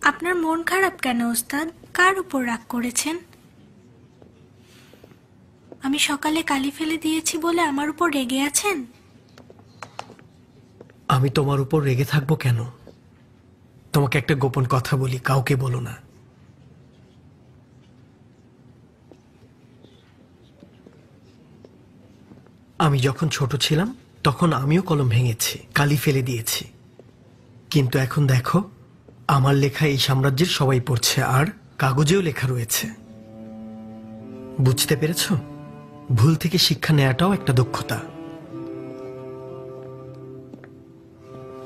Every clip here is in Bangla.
আপনার মন খারাপ কেন ওস্তাদ? কার উপর রাগ করেছেন? আমি সকালে কালি ফেলে দিয়েছি বলে আমার উপর রেগে আছেন? আমি তোমার উপর রেগে থাকবো কেন? তোমাকে একটা গোপন কথা বলি, কাউকে বলো না। আমি যখন ছোট ছিলাম তখন আমিও কলম ভেঙেছি, কালি ফেলে দিয়েছি, কিন্তু এখন দেখো আমার লেখা এই সাম্রাজ্যের সবাই পড়ছে, আর কাগজেও লেখা রয়েছে। বুঝতে পেরেছ? ভুল থেকে শিক্ষা নেওয়াটাও একটা দক্ষতা।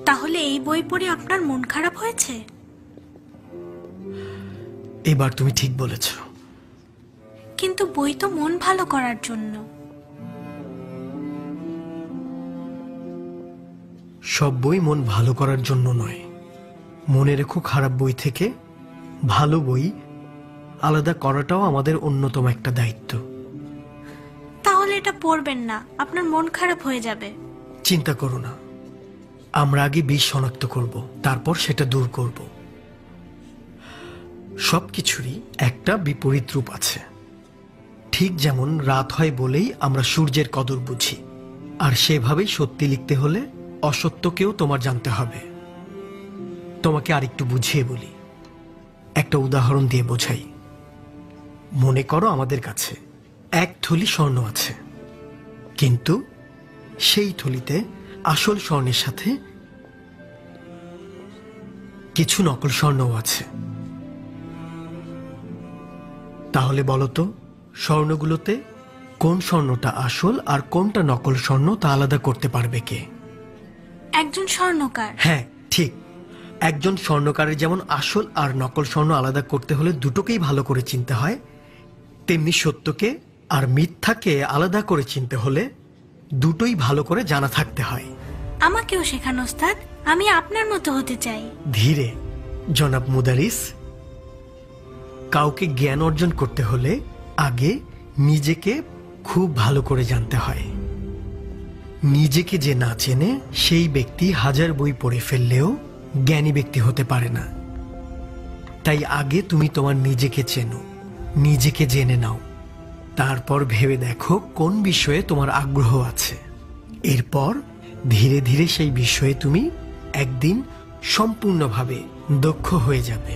তাহলে এই বই পড়ে আপনার মন খারাপ হয়েছে? এবার তুমি ঠিক বলেছ। কিন্তু বই তো মন ভালো করার জন্য। সব বই মন ভালো করার জন্য নয়। মনে রেখো, খারাপ বই থেকে ভালো বই আলাদা করাটাও আমাদের অন্যতম একটা দায়িত্ব। তাহলে এটা পড়বেন না, আপনার মন খারাপ হয়ে যাবে। চিন্তা করো না, আমরা আগে বিষ শনাক্ত করব, তারপর সেটা দূর করব। সবকিছুরই একটা বিপরীত রূপ আছে। ঠিক যেমন রাত হয় বলেই আমরা সূর্যের কদর বুঝি, আর সেভাবেই সত্যি লিখতে হলে অসত্যকেও তোমার জানতে হবে। তোমাকে আরেকটু বুঝিয়ে বলি, একটা উদাহরণ দিয়ে বোঝাই। মনে করো আমাদের কাছে এক থলি স্বর্ণ আছে, কিন্তু সেই থলিতে আসল স্বর্ণের সাথে কিছু নকল স্বর্ণও আছে। তাহলে বলো তো, স্বর্ণগুলোতে কোন স্বর্ণটা আসল আর কোনটা নকল স্বর্ণ তা আলাদা করতে পারবে কে? একজন স্বর্ণকার। হ্যাঁ, ঠিক। একজন স্বর্ণকারের যেমন আসল আর নকল স্বর্ণ আলাদা করতে হলে দুটোকেই ভালো করে চিনতে হয়, তেমনি সত্যকে আর মিথ্যাকে আলাদা করে চিনতে হলে দুটোই ভালো করে জানা থাকতে হয়। আমাকেও শেখান ওস্তাদ, আমি আপনার মতো হতে চাই। ধীরে জনাব মুদারিস। কাউকে জ্ঞান অর্জন করতে হলে আগে নিজেকে খুব ভালো করে জানতে হয়। নিজেকে যে না চেনে সেই ব্যক্তি হাজার বই পড়ে ফেললেও জ্ঞানী ব্যক্তি হতে পারে না। তাই আগে তুমি তোমার নিজেকে চেনো, নিজেকে জেনে নাও, তারপর ভেবে দেখো কোন বিষয়ে তোমার আগ্রহ আছে। এরপর ধীরে ধীরে সেই বিষয়ে তুমি একদিন সম্পূর্ণভাবে দক্ষ হয়ে যাবে।